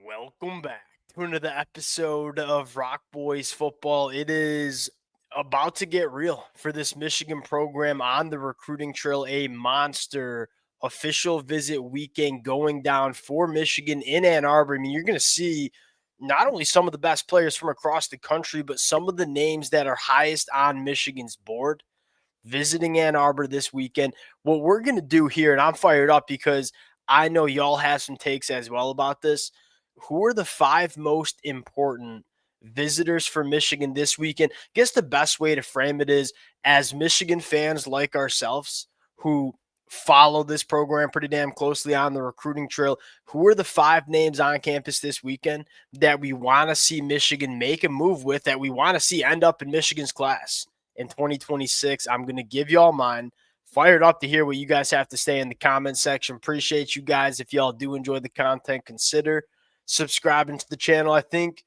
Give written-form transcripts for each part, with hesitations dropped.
Welcome back to another episode of Rock Boys Football. It is about to get real for this Michigan program on the recruiting trail. A monster official visit weekend going down for Michigan in Ann Arbor. I mean, you're going to see not only some of the best players from across the country, but some of the names that are highest on Michigan's board visiting Ann Arbor this weekend. What we're going to do here, and I'm fired up because I know y'all have some takes as well about this. Who are the five most important visitors for Michigan this weekend? I guess the best way to frame it is, as Michigan fans like ourselves who follow this program pretty damn closely on the recruiting trail, who are the five names on campus this weekend that we want to see Michigan make a move with, that we want to see end up in Michigan's class in 2026? I'm going to give y'all mine. Fired up to hear what you guys have to say in the comment section. Appreciate you guys. If y'all do enjoy the content, consider subscribing to the channel. I think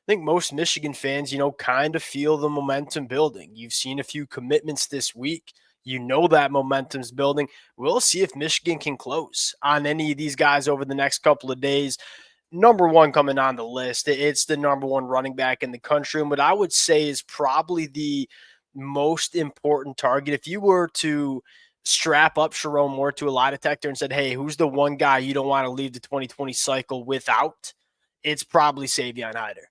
most Michigan fans, kind of feel the momentum building. You've seen a few commitments this week. You know that momentum's building. We'll see if Michigan can close on any of these guys over the next couple of days. Number one coming on the list, it's the number one running back in the country, and what I would say is probably the most important target. If you were to strap up Sherrone Moore to a lie detector and said, hey, who's the one guy you don't want to leave the 2020 cycle without? It's probably Savion Hiter.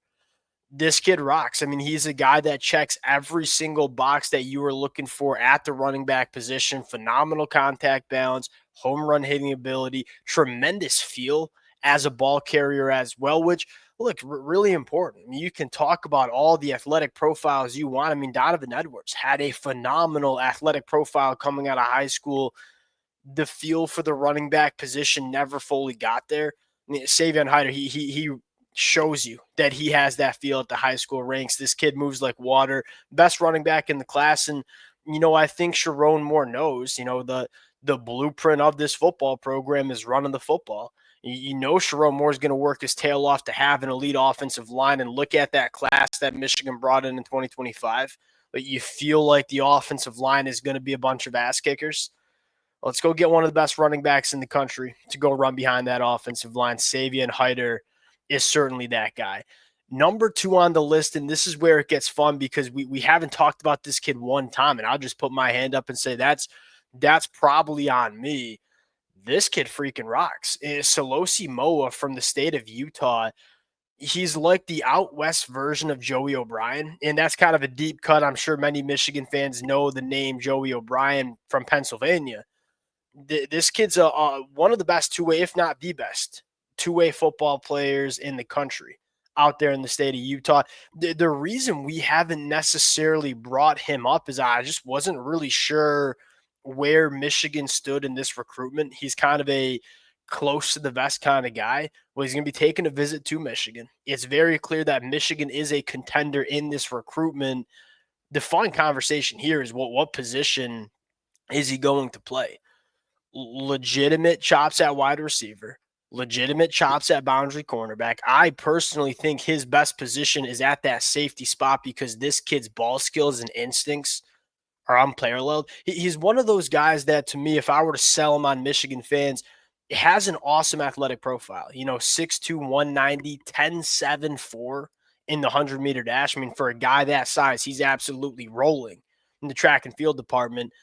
This kid rocks. I mean, he's a guy that checks every single box that you were looking for at the running back position. Phenomenal contact balance, home run hitting ability, tremendous feel as a ball carrier as well, which, look, really important. I mean, you can talk about all the athletic profiles you want. I mean, Donovan Edwards had a phenomenal athletic profile coming out of high school. The feel for the running back position never fully got there. I mean, Savion Hiter, he shows you that he has that feel at the high school ranks. This kid moves like water, best running back in the class. And, I think Sherrone Moore knows, the blueprint of this football program is running the football. Sherrone Moore is going to work his tail off to have an elite offensive line, and look at that class that Michigan brought in 2025. But you feel like the offensive line is going to be a bunch of ass kickers. Let's go get one of the best running backs in the country to go run behind that offensive line. Savion Hiter is certainly that guy. Number two on the list, and this is where it gets fun because we haven't talked about this kid one time, and I'll just put my hand up and say that's probably on me. This kid freaking rocks. Salosi Moa from the state of Utah. He's like the out west version of Joey O'Brien, and that's kind of a deep cut. I'm sure many Michigan fans know the name Joey O'Brien from Pennsylvania. This kid's one of the best two-way, if not the best, two-way football players in the country out there in the state of Utah. The reason we haven't necessarily brought him up is I just wasn't really sure where Michigan stood in this recruitment. He's kind of a close to the vest kind of guy. Well, he's going to be taking a visit to Michigan. It's very clear that Michigan is a contender in this recruitment. The fun conversation here is what position is he going to play? Legitimate chops at wide receiver, legitimate chops at boundary cornerback. I personally think his best position is at that safety spot because this kid's ball skills and instincts are unparalleled. He's one of those guys that, to me, if I were to sell him on Michigan fans, it has an awesome athletic profile. 6'2", 190, 10.74 in the 100-meter dash. I mean, for a guy that size, he's absolutely rolling in the track and field department.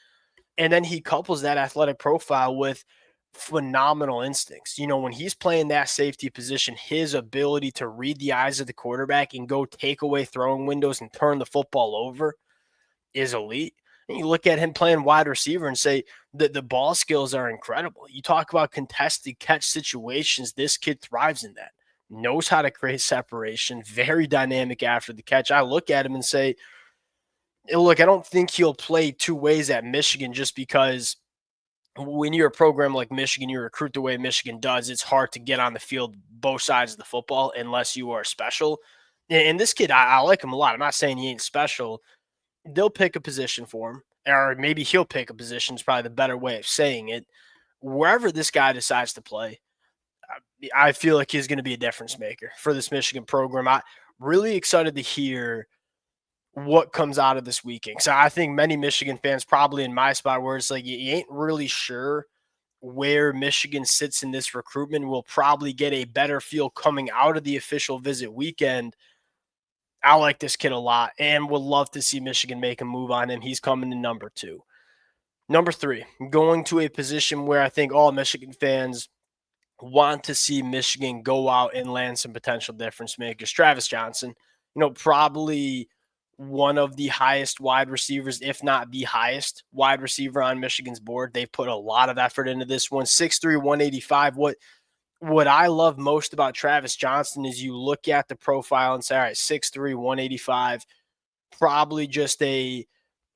And then he couples that athletic profile with phenomenal instincts. When he's playing that safety position, his ability to read the eyes of the quarterback and go take away throwing windows and turn the football over is elite. And you look at him playing wide receiver and say that the ball skills are incredible. You talk about contested catch situations. This kid thrives in that, knows how to create separation, very dynamic after the catch. I look at him and say, look, I don't think he'll play two ways at Michigan just because when you're a program like Michigan, you recruit the way Michigan does, it's hard to get on the field both sides of the football unless you are special. And this kid, I like him a lot. I'm not saying he ain't special. They'll pick a position for him, or maybe he'll pick a position is probably the better way of saying it. Wherever this guy decides to play, I feel like he's going to be a difference maker for this Michigan program. I'm really excited to hear what comes out of this weekend. So I think many Michigan fans probably in my spot where it's like you ain't really sure where Michigan sits in this recruitment. We'll probably get a better feel coming out of the official visit weekend. I like this kid a lot and would love to see Michigan make a move on him. He's coming in number 2. Number 3, going to a position where I think all Michigan fans want to see Michigan go out and land some potential difference makers. Travis Johnson, probably one of the highest wide receivers, if not the highest wide receiver on Michigan's board. They've put a lot of effort into this one. 6'3", 185. What I love most about Travis Johnson is you look at the profile and say, all right, 6'3", 185, probably just a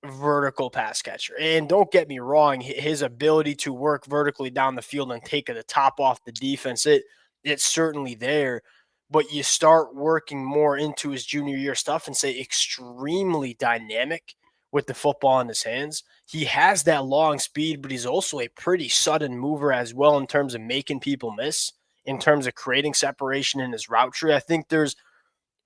vertical pass catcher. And don't get me wrong, his ability to work vertically down the field and take the top off the defense, it's certainly there. But you start working more into his junior year stuff and say extremely dynamic with the football in his hands. He has that long speed, but he's also a pretty sudden mover as well in terms of making people miss, in terms of creating separation in his route tree. I think there's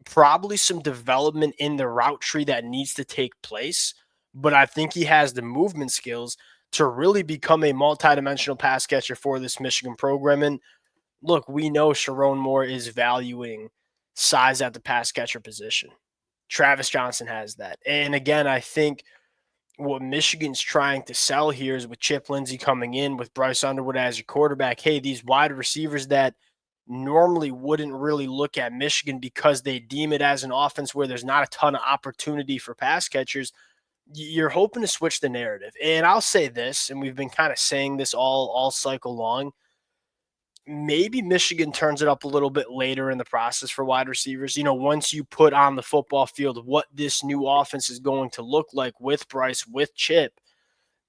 probably some development in the route tree that needs to take place, but I think he has the movement skills to really become a multidimensional pass catcher for this Michigan program. And look, we know Sherrone Moore is valuing size at the pass catcher position. Travis Johnson has that. And again, I think what Michigan's trying to sell here is with Chip Lindsey coming in, with Bryce Underwood as your quarterback, hey, these wide receivers that normally wouldn't really look at Michigan because they deem it as an offense where there's not a ton of opportunity for pass catchers, you're hoping to switch the narrative. And I'll say this, and we've been kind of saying this all cycle long, maybe Michigan turns it up a little bit later in the process for wide receivers. Once you put on the football field what this new offense is going to look like with Bryce, with Chip,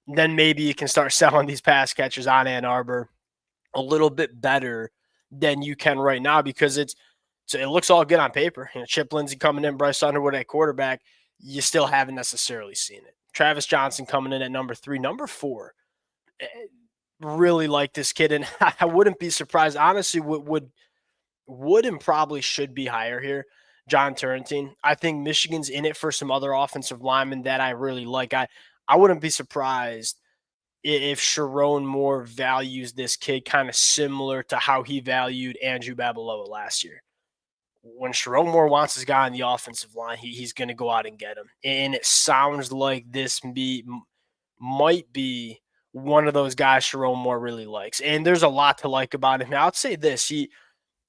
then maybe you can start selling these pass catchers on Ann Arbor a little bit better than you can right now, because it looks all good on paper. Chip Lindsey coming in, Bryce Underwood at quarterback, you still haven't necessarily seen it. Travis Johnson coming in at number 3. Number 4, really like this kid, and I wouldn't be surprised. Honestly, would and probably should be higher here. John Tarantine. I think Michigan's in it for some other offensive linemen that I really like. I wouldn't be surprised if Sherrone Moore values this kid kind of similar to how he valued Andrew Babaloa last year. When Sherrone Moore wants his guy on the offensive line, he's going to go out and get him. And it sounds like this might be one of those guys Sherrone Moore really likes. And there's a lot to like about him. Now, I'll say this. He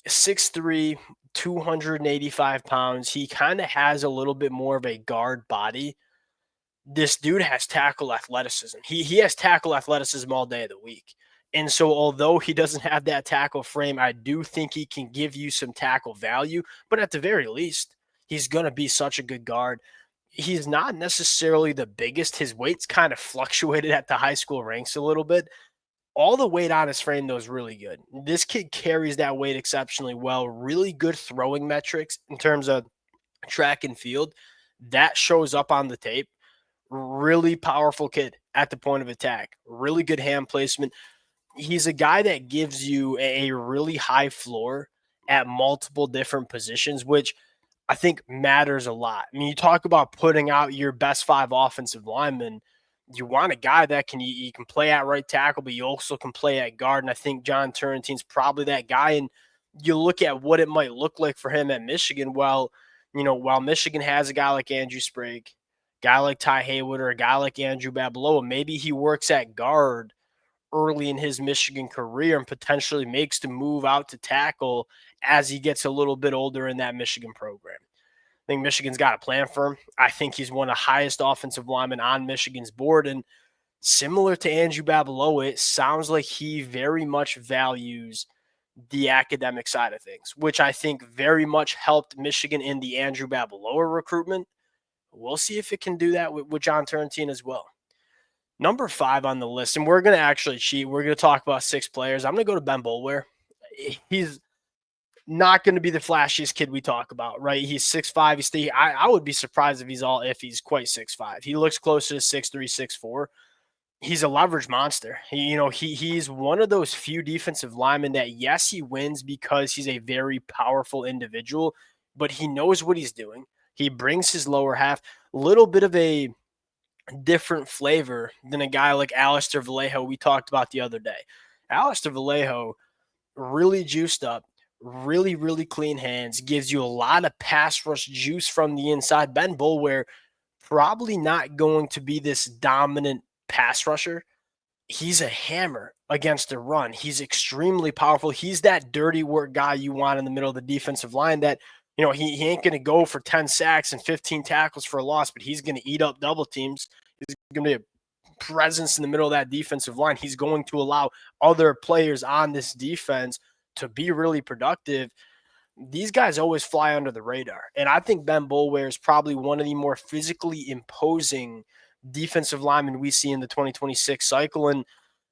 6'3", 285 pounds. He kind of has a little bit more of a guard body. This dude has tackle athleticism. He has tackle athleticism all day of the week. And so although he doesn't have that tackle frame, I do think he can give you some tackle value. But at the very least, he's going to be such a good guard. He's not necessarily the biggest. His weight's kind of fluctuated at the high school ranks a little bit. All the weight on his frame, though, is really good. This kid carries that weight exceptionally well. Really good throwing metrics in terms of track and field. That shows up on the tape. Really powerful kid at the point of attack. Really good hand placement. He's a guy that gives you a really high floor at multiple different positions, which I think matters a lot. I mean, you talk about putting out your best 5 offensive linemen. You want a guy that you can play at right tackle, but you also can play at guard. And I think John Tarantine's probably that guy. And you look at what it might look like for him at Michigan. While Michigan has a guy like Andrew Sprague, guy like Ty Haywood, or a guy like Andrew Babaloa, maybe he works at guard early in his Michigan career and potentially makes the move out to tackle as he gets a little bit older in that Michigan program. I think Michigan's got a plan for him. I think he's one of the highest offensive linemen on Michigan's board. And similar to Andrew Babaloa, it sounds like he very much values the academic side of things, which I think very much helped Michigan in the Andrew Babaloa recruitment. We'll see if it can do that with John Tarantine as well. Number 5 on the list, and we're going to actually cheat. We're going to talk about 6 players. I'm going to go to Ben Bullware. He's not going to be the flashiest kid we talk about, right? He's 6'5". I would be surprised if he's quite 6'5". He looks closer to 6'3", 6'4". He's a leverage monster. He's one of those few defensive linemen that, yes, he wins because he's a very powerful individual, but he knows what he's doing. He brings his lower half, a little bit of a different flavor than a guy like Alistair Vallejo we talked about the other day. Alistair Vallejo, really juiced up, really, really clean hands, gives you a lot of pass rush juice from the inside. Ben Bullware, probably not going to be this dominant pass rusher. He's a hammer against the run. He's extremely powerful. He's that dirty work guy you want in the middle of the defensive line that, he ain't going to go for 10 sacks and 15 tackles for a loss, but he's going to eat up double teams. He's going to be a presence in the middle of that defensive line. He's going to allow other players on this defense to be really productive. These guys always fly under the radar. And I think Ben Bullware is probably one of the more physically imposing defensive linemen we see in the 2026 cycle, and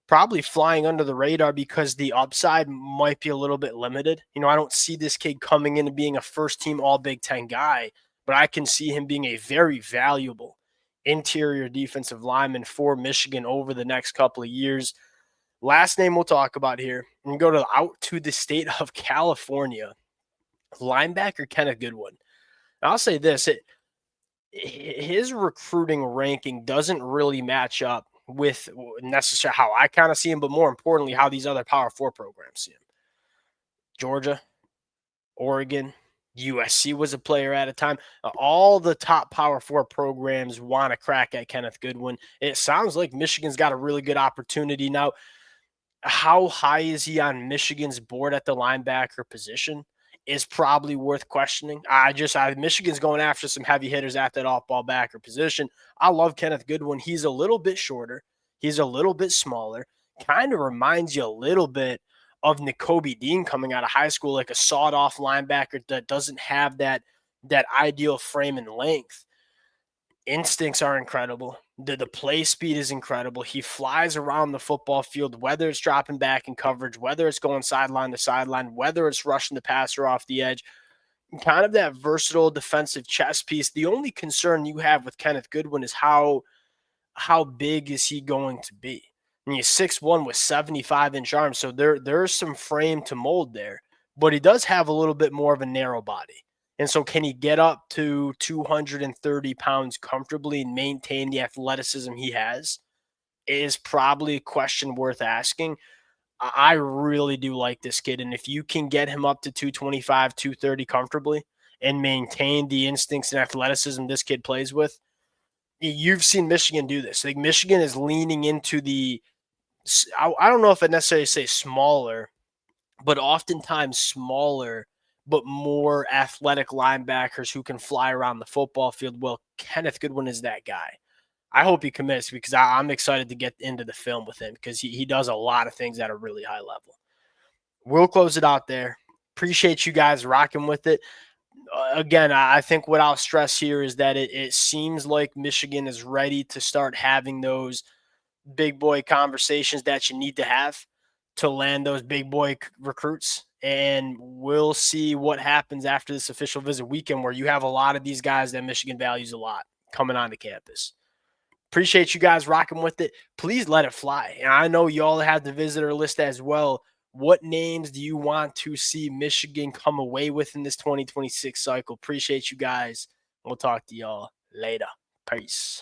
probably flying under the radar because the upside might be a little bit limited. I don't see this kid coming in and being a first team all Big Ten guy, but I can see him being a very valuable interior defensive lineman for Michigan over the next couple of years. Last name we'll talk about here, and go out to the state of California. Linebacker Kenneth Goodwin. And I'll say this, his recruiting ranking doesn't really match up with necessarily how I kind of see him, but more importantly, how these other Power 4 programs see him. Georgia, Oregon, USC was a player at a time. All the top Power 4 programs want to crack at Kenneth Goodwin. It sounds like Michigan's got a really good opportunity. Now, how high is he on Michigan's board at the linebacker position is probably worth questioning. Michigan's going after some heavy hitters at that off-ball backer position. I love Kenneth Goodwin. He's a little bit shorter. He's a little bit smaller. Kind of reminds you a little bit of Nakobe Dean coming out of high school, like a sawed-off linebacker that doesn't have that ideal frame and length. Instincts are incredible. The play speed is incredible. He flies around the football field, whether it's dropping back in coverage, whether it's going sideline to sideline, whether it's rushing the passer off the edge. Kind of that versatile defensive chess piece. The only concern you have with Kenneth Goodwin is how big is he going to be? And he's 6'1" with 75-inch arms, so there's some frame to mold there. But he does have a little bit more of a narrow body. And so can he get up to 230 pounds comfortably and maintain the athleticism he has is probably a question worth asking. I really do like this kid. And if you can get him up to 225, 230 comfortably and maintain the instincts and athleticism this kid plays with, you've seen Michigan do this. Like Michigan is leaning into I don't know if I necessarily say smaller, but oftentimes smaller but more athletic linebackers who can fly around the football field. Well, Kenneth Goodwin is that guy. I hope he commits because I'm excited to get into the film with him because he does a lot of things at a really high level. We'll close it out there. Appreciate you guys rocking with it. Again, I think what I'll stress here is that it seems like Michigan is ready to start having those big boy conversations that you need to have to land those big boy recruits. And we'll see what happens after this official visit weekend where you have a lot of these guys that Michigan values a lot coming onto campus. Appreciate you guys rocking with it. Please let it fly. And I know y'all have the visitor list as well. What names do you want to see Michigan come away with in this 2026 cycle? Appreciate you guys. We'll talk to y'all later. Peace.